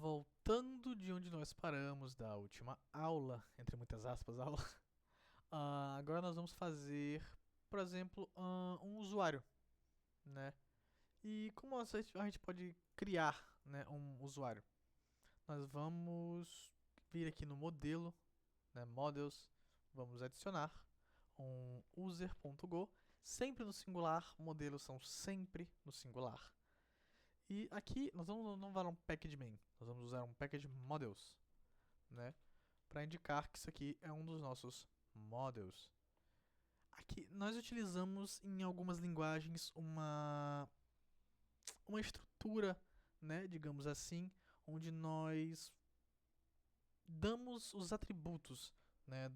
Voltando de onde nós paramos da última aula, entre muitas aspas, aula, agora nós vamos fazer, por exemplo, um usuário, né? E como a gente pode criar, né, um usuário? Nós vamos vir aqui no modelo, né, models, vamos adicionar um user.go, sempre no singular, modelos são sempre no singular. E aqui nós não usar um package main, nós vamos usar um package models, né? Para indicar que isso aqui é um dos nossos models. Aqui nós utilizamos em algumas linguagens uma estrutura, né, digamos assim, onde nós damos os atributos, né,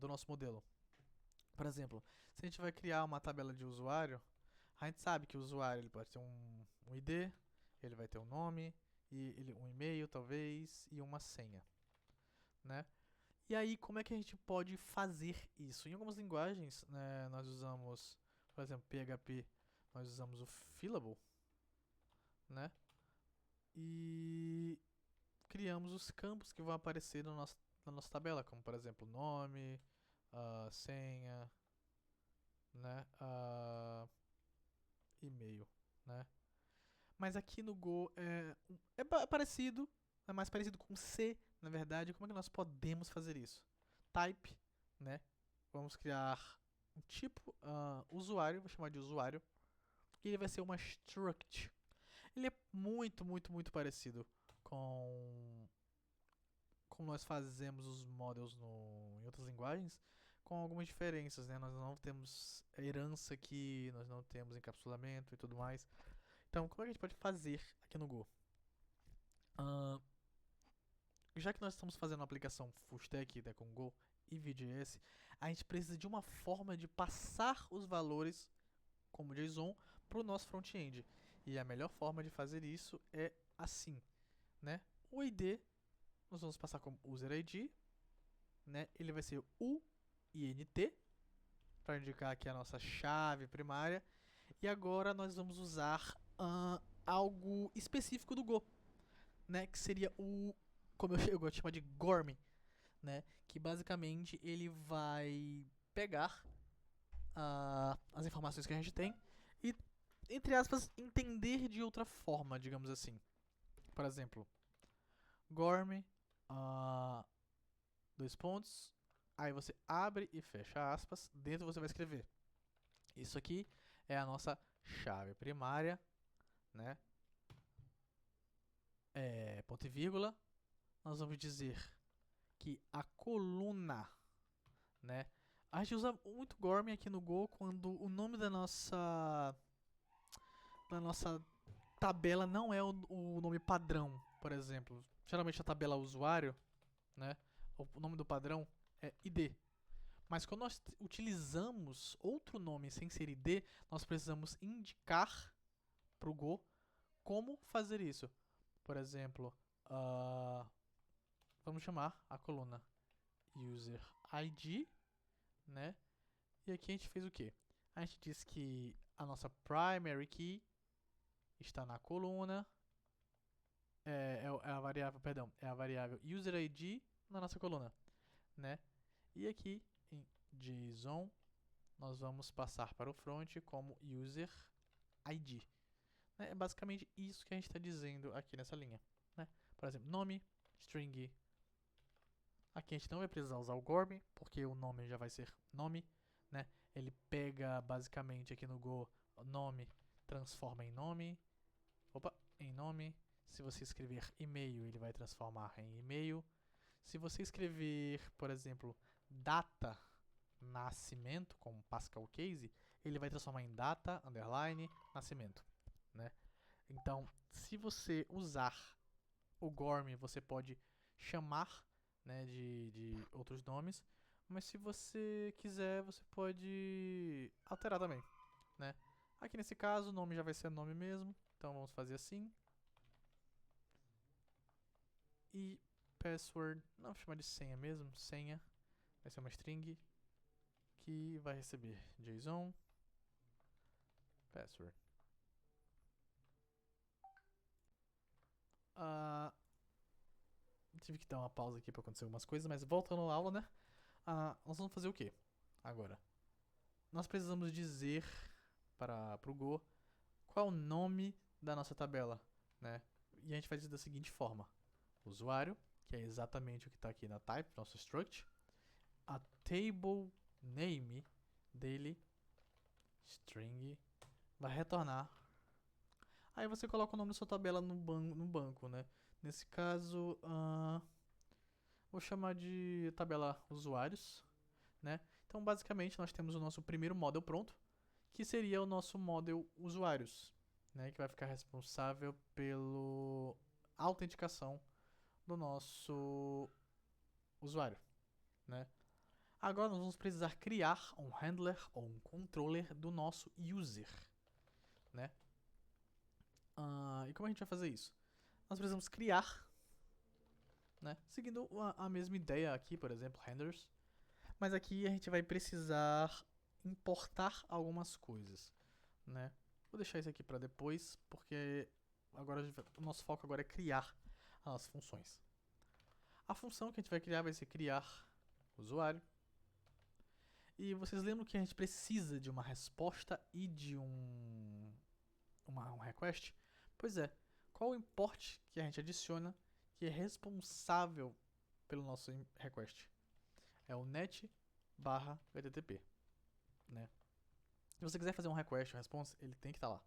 do nosso modelo. Por exemplo, se a gente vai criar uma tabela de usuário, a gente sabe que o usuário ele pode ter um ID, ele vai ter um nome, um e-mail talvez e uma senha, né? E aí, como é que a gente pode fazer isso? Em algumas linguagens, né, nós usamos, por exemplo, PHP, nós usamos o Fillable, né? E criamos os campos que vão aparecer na nossa tabela, como por exemplo, nome, senha, né? E-mail, né? Mas aqui no Go é parecido, é mais parecido com C, na verdade. Como é que nós podemos fazer isso? Type, né? Vamos criar um tipo usuário, vou chamar de usuário, e ele vai ser uma struct. Ele é muito parecido com como nós fazemos os models em outras linguagens, com algumas diferenças, né? Nós não temos herança aqui, nós não temos encapsulamento e tudo mais. Então, como é que a gente pode fazer aqui no Go? Uh, já que nós estamos fazendo uma aplicação full stack, né, com Go e Vue.js, a gente precisa de uma forma de passar os valores como JSON para o nosso front-end. E a melhor forma de fazer isso é assim, né? O ID nós vamos passar como user ID, né? Ele vai ser o INT para indicar aqui a nossa chave primária. E agora nós vamos usar algo específico do Go, né? Que seria como eu gosto de chamar de Gorm, né? Que basicamente ele vai pegar as informações que a gente tem e, entre aspas, entender de outra forma, digamos assim. Por exemplo, Gorm, dois pontos, aí você abre e fecha aspas, dentro você vai escrever. Isso aqui é a nossa chave primária, né? Ponto e vírgula. Nós vamos dizer que a coluna, né? A gente usa muito Gorm aqui no Go quando o nome da nossa tabela não é o nome padrão, por exemplo. Geralmente a tabela usuário, né? O nome do padrão é ID. Mas quando nós utilizamos outro nome sem ser ID, nós precisamos indicar para o Go como fazer isso. Por exemplo, vamos chamar a coluna user ID, né? E aqui a gente fez o quê? A gente diz que a nossa primary key está na coluna, é a variável, perdão, é a variável user ID na nossa coluna, né? E aqui em JSON nós vamos passar para o front como user ID. É basicamente isso que a gente está dizendo aqui nessa linha, né? Por exemplo, nome, string. Aqui a gente não vai precisar usar o Gorm, porque o nome já vai ser nome, né? Ele pega basicamente aqui no Go nome, transforma em nome. Opa, em nome. Se você escrever e-mail, ele vai transformar em e-mail. Se você escrever, por exemplo, data, nascimento, como Pascal Case, ele vai transformar em data, underline, nascimento, né? Então, se você usar o Gorm, você pode chamar, né, de outros nomes, mas se você quiser, você pode alterar também, né? Aqui nesse caso, o nome já vai ser nome mesmo, então vamos fazer assim. E password, não vou chamar de senha mesmo, senha, vai ser uma string que vai receber JSON password. tive que dar uma pausa aqui pra acontecer algumas coisas, mas voltando à aula, né? Nós vamos fazer o quê? Agora, nós precisamos dizer para o Go qual é o nome da nossa tabela, né? E a gente faz isso da seguinte forma: usuário, que é exatamente o que está aqui na type, nosso struct, a table name dele, string, vai retornar. Aí você coloca o nome da sua tabela no banco, né? Nesse caso, vou chamar de tabela usuários, né? Então, basicamente, nós temos o nosso primeiro model pronto, que seria o nosso model usuários, né? Que vai ficar responsável pela autenticação do nosso usuário, né? Agora nós vamos precisar criar um handler ou um controller do nosso user, né? E como a gente vai fazer isso? Nós precisamos criar, né? Seguindo a mesma ideia aqui, por exemplo, handlers. Mas aqui a gente vai precisar importar algumas coisas, né? Vou deixar isso aqui para depois, porque agora o nosso foco agora é criar as funções. A função que a gente vai criar vai ser criar usuário. E vocês lembram que a gente precisa de uma resposta e de um request? Pois é, qual o import que a gente adiciona que é responsável pelo nosso request? É o net/http, né? Se você quiser fazer um request ou response, ele tem que estar lá.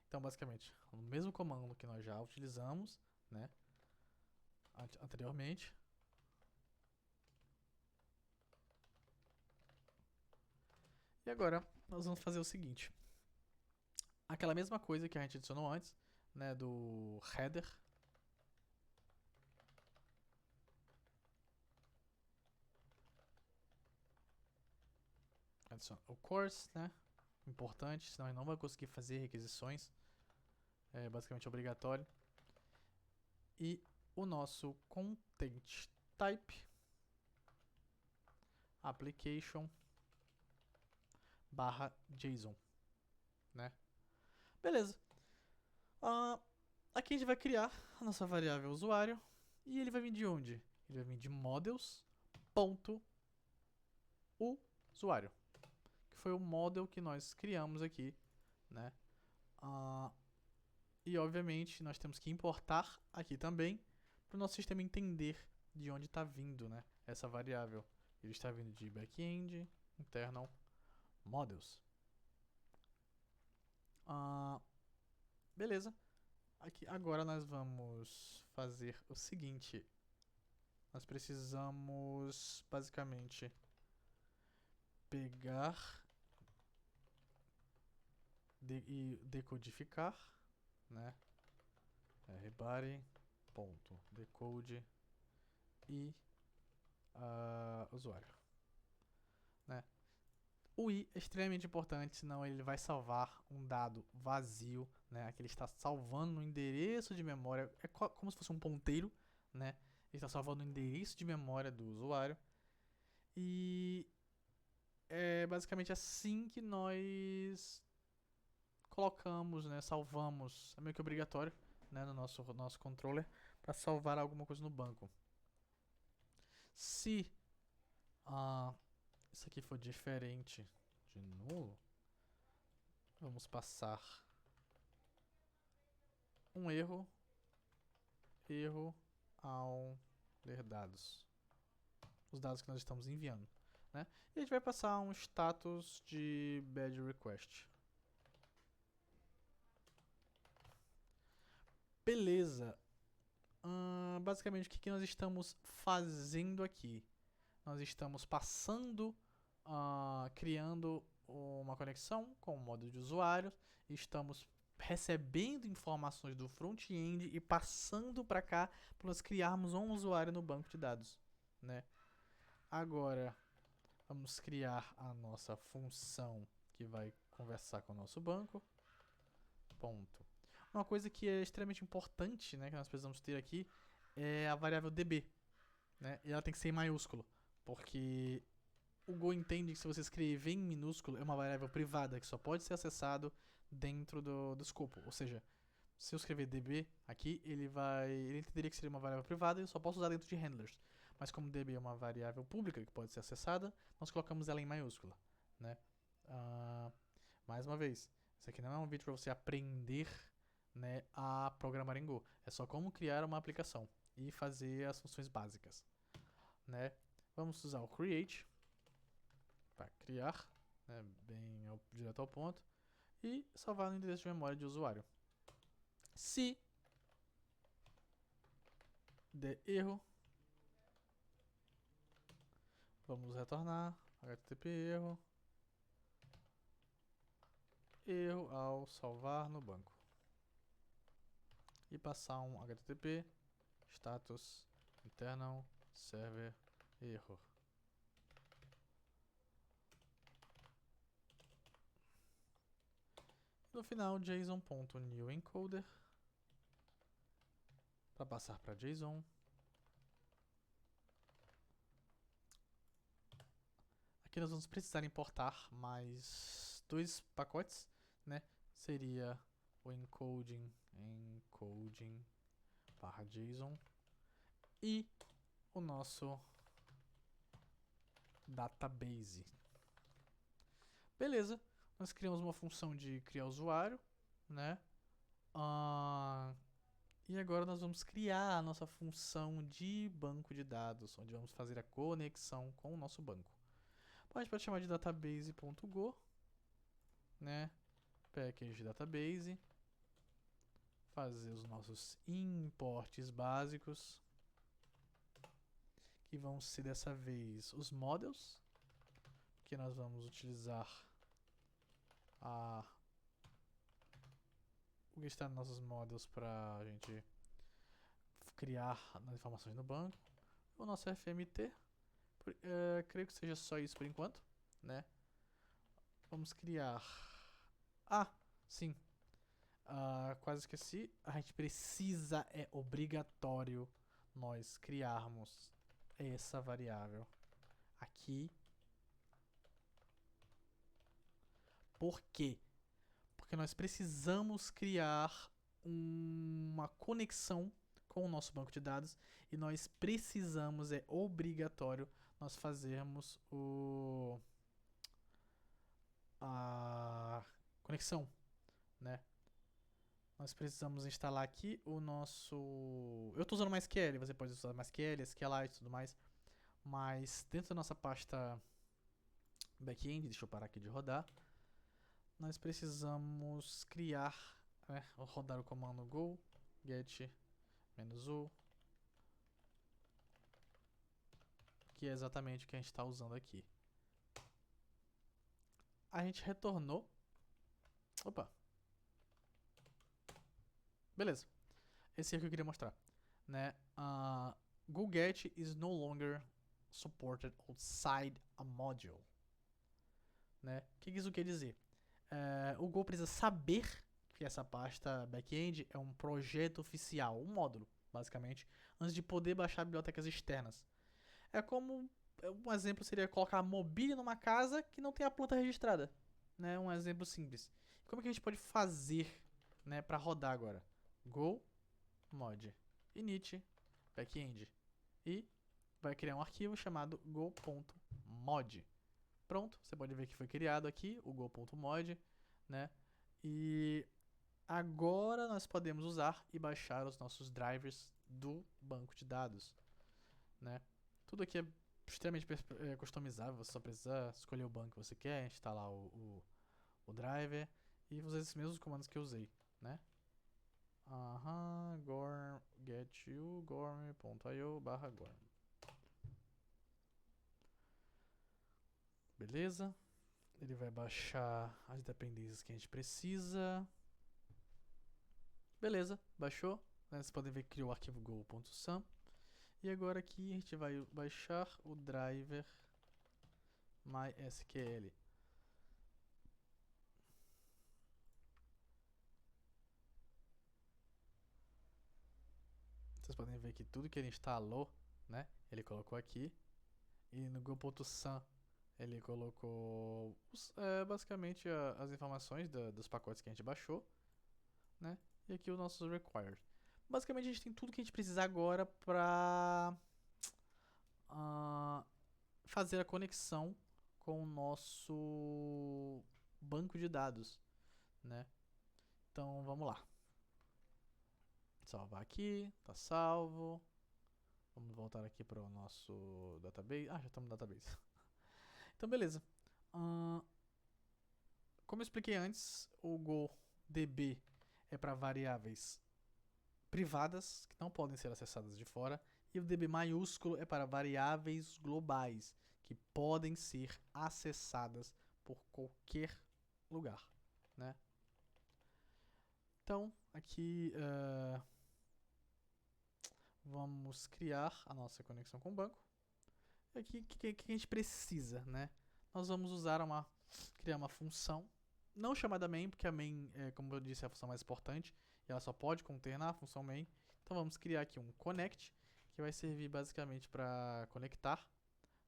Então, basicamente, o mesmo comando que nós já utilizamos, né, anteriormente. E agora, nós vamos fazer o seguinte. Aquela mesma coisa que a gente adicionou antes, né, do header. Adiciona o course, né, importante, senão ele não vai conseguir fazer requisições. É basicamente obrigatório. E o nosso content type application /JSON, né? Beleza. Aqui a gente vai criar a nossa variável usuário e ele vai vir de onde? Ele vai vir de models.usuário, que foi o model que nós criamos aqui, né? E obviamente nós temos que importar aqui também para o nosso sistema entender de onde está vindo, né, essa variável. Ele está vindo de backend internal models. Beleza. Aqui agora nós vamos fazer o seguinte. Nós precisamos basicamente pegar e decodificar, né? Rebody.decode e usuário, né? O i é extremamente importante, senão ele vai salvar um dado vazio, né? Aqui ele está salvando um endereço de memória, é como se fosse um ponteiro, né? Ele está salvando o endereço de memória do usuário. E é basicamente assim que nós colocamos, né? Salvamos, é meio que obrigatório, né? No nosso controller, para salvar alguma coisa no banco. Se isso aqui for diferente de nulo, vamos passar um erro ao ler dados, os dados que nós estamos enviando, né? E a gente vai passar um status de bad request. Beleza. Basicamente, o que nós estamos fazendo aqui? Nós estamos passando, criando uma conexão com o módulo de usuário, estamos recebendo informações do front-end e passando para cá para nós criarmos um usuário no banco de dados, né? Agora, vamos criar a nossa função que vai conversar com o nosso banco. Ponto. Uma coisa que é extremamente importante, né, que nós precisamos ter aqui, é a variável db, né? E ela tem que ser em maiúsculo, porque o Go entende que se você escrever em minúsculo é uma variável privada que só pode ser acessado dentro do escopo, ou seja, se eu escrever db aqui, ele entenderia que seria uma variável privada e eu só posso usar dentro de handlers. Mas como db é uma variável pública que pode ser acessada, nós colocamos ela em maiúscula, né? Mais uma vez, isso aqui não é um vídeo para você aprender, né, a programar em Go. É só como criar uma aplicação e fazer as funções básicas, né? Vamos usar o create para criar, né, direto ao ponto, e salvar no endereço de memória de usuário. Se der erro, vamos retornar http erro ao salvar no banco e passar um http status internal server error. No final, JSON.newEncoder para passar para JSON. Aqui nós vamos precisar importar mais 2 pacotes, né? Seria o encoding /JSON e o nosso database. Beleza, nós criamos uma função de criar usuário, né? E agora nós vamos criar a nossa função de banco de dados, onde vamos fazer a conexão com o nosso banco. A gente pode chamar de database.go, né? Package database, fazer os nossos imports básicos, que vão ser dessa vez os models, que nós vamos utilizar o que está nos nossos models para a gente criar as informações no banco. O nosso FMT, creio que seja só isso por enquanto, né? Vamos criar... sim. Quase esqueci. A gente precisa, é obrigatório nós criarmos essa variável aqui. Por quê? Porque nós precisamos criar uma conexão com o nosso banco de dados e nós precisamos, é obrigatório, nós fazermos a conexão, né? Nós precisamos instalar aqui o nosso... Eu estou usando MySQL, você pode usar MySQL, SQLite e tudo mais, mas dentro da nossa pasta backend, deixa eu parar aqui de rodar, nós precisamos criar, né, rodar o comando go get -u, que é exatamente o que a gente está usando aqui. A gente retornou. Opa! Beleza. Esse é o que eu queria mostrar, né? GoGet is no longer supported outside a module, né? O que isso quer dizer? O Go precisa saber que essa pasta backend é um projeto oficial, um módulo, basicamente, antes de poder baixar bibliotecas externas. É como um exemplo seria colocar mobília numa casa que não tem a planta registrada, né? Um exemplo simples. Como que a gente pode fazer, né, para rodar agora? Go mod init backend e vai criar um arquivo chamado go.mod. Pronto, você pode ver que foi criado aqui o go.mod, né? E agora nós podemos usar e baixar os nossos drivers do banco de dados, né? Tudo aqui é extremamente customizável, você só precisa escolher o banco que você quer, instalar o driver e usar esses mesmos comandos que eu usei, né? Getu gorm.io/gorm. Beleza? Ele vai baixar as dependências que a gente precisa. Beleza, baixou. Vocês podem ver que criou o arquivo go.sum. E agora aqui a gente vai baixar o driver MySQL. Vocês podem ver que tudo que ele instalou, né, ele colocou aqui. E no go.sum ele colocou basicamente as informações dos pacotes que a gente baixou, né? E aqui o nosso required. Basicamente a gente tem tudo que a gente precisa agora para fazer a conexão com o nosso banco de dados, né? Então vamos lá. Salvar aqui, tá salvo. Vamos voltar aqui para o nosso database. Ah, já estamos no database. Então beleza. Como eu expliquei antes, o GoDB é para variáveis privadas que não podem ser acessadas de fora, e o DB maiúsculo é para variáveis globais que podem ser acessadas por qualquer lugar, né? Então, aqui vamos criar a nossa conexão com o banco. E aqui, o que a gente precisa, né? Nós vamos criar uma função, não chamada main, porque a main, como eu disse, é a função mais importante, e ela só pode conter na função main. Então vamos criar aqui um connect, que vai servir basicamente para conectar,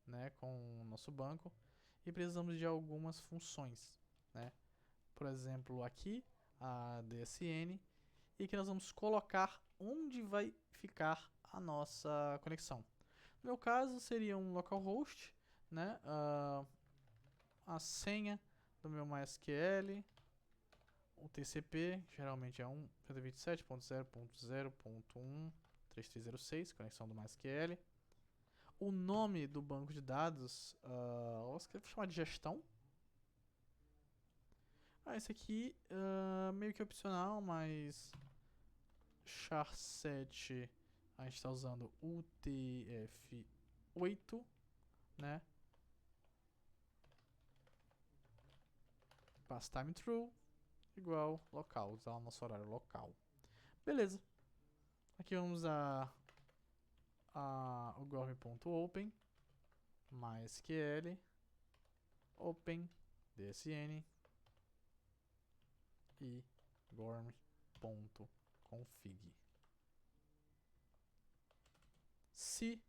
né, com o nosso banco. E precisamos de algumas funções, né? Por exemplo, aqui a DSN, e que nós vamos colocar onde vai ficar a nossa conexão. No meu caso seria um localhost, né? A senha do meu MySQL, o TCP geralmente é 127.0.0.1.3306, conexão do MySQL. O nome do banco de dados, vou chamar de gestão. Esse aqui meio que opcional, mas char7 a gente está usando UTF-8, né? Pass time true igual local, usar o nosso horário local. Beleza. Aqui vamos a o gorm.open, MySQL, open, dsn e gorm.config. Se,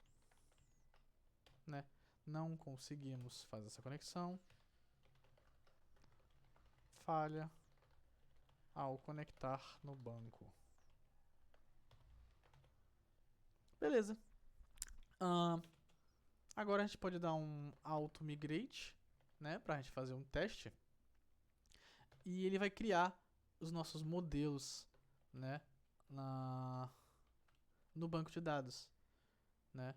né, não conseguimos fazer essa conexão, falha ao conectar no banco. Beleza. Agora a gente pode dar um auto migrate, né, pra gente fazer um teste. E ele vai criar os nossos modelos, né, no banco de dados, né?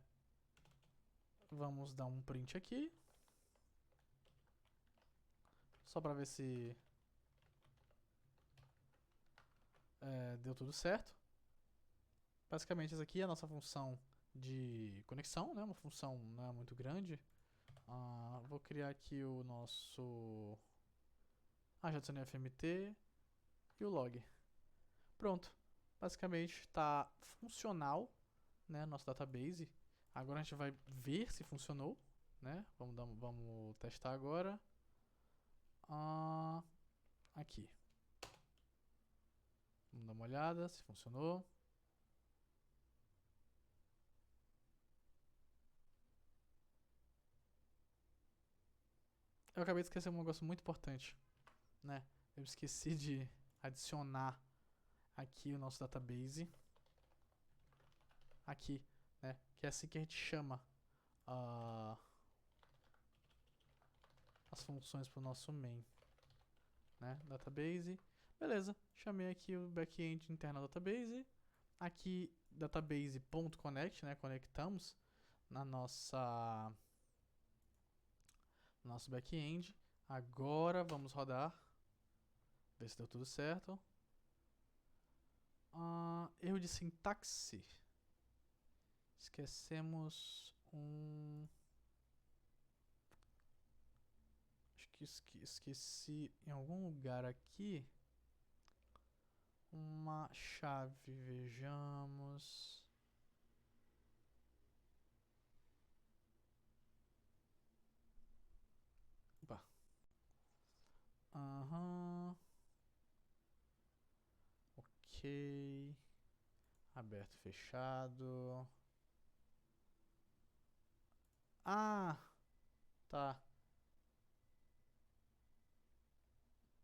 Vamos dar um print aqui, só para ver se deu tudo certo. Basicamente essa aqui é a nossa função de conexão, né? Uma função não é muito grande. Vou criar aqui o nosso já adicionei o FMT e o log. Pronto. Basicamente está funcional, né, nosso database. Agora a gente vai ver se funcionou, né? Vamos testar agora. Aqui. Vamos dar uma olhada se funcionou. Eu acabei de esquecer um negócio muito importante, né? Eu esqueci de adicionar aqui o nosso database. Aqui, né? Que é assim que a gente chama as funções para o nosso main, né? Database. Beleza, chamei aqui o backend interno database. Aqui, database.connect, né? Conectamos na nosso backend. Agora vamos rodar. Ver se deu tudo certo. Erro de sintaxe. Esquecemos acho que esqueci em algum lugar aqui uma chave. Vejamos. Opa. Ok. Aberto, fechado. Tá.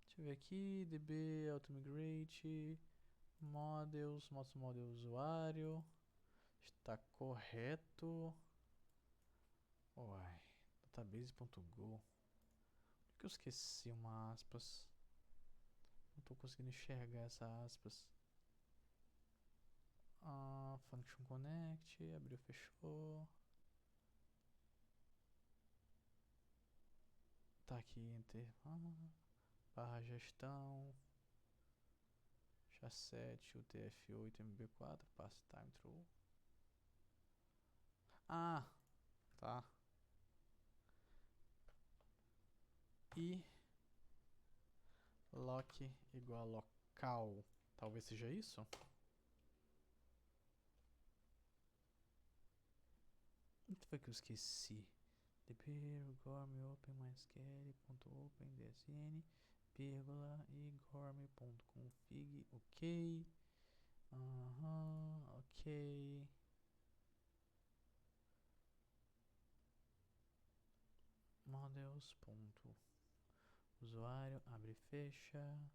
Deixa eu ver aqui. DB, automigrate. Models, model usuário. Está correto. Uai, database.go. Por que eu esqueci uma aspas? Não tô conseguindo enxergar essa aspas. Function connect, abriu, fechou. Tá aqui, enter. Barra gestão. SHA-7, UTF-8, MB4, pass time true. Tá. E lock igual a local. Talvez seja isso? O que foi que eu esqueci? dp gorm open mysql ponto open dsn vírgula e gorm.config. Ok. Ok. Models. Usuário, abre e fecha.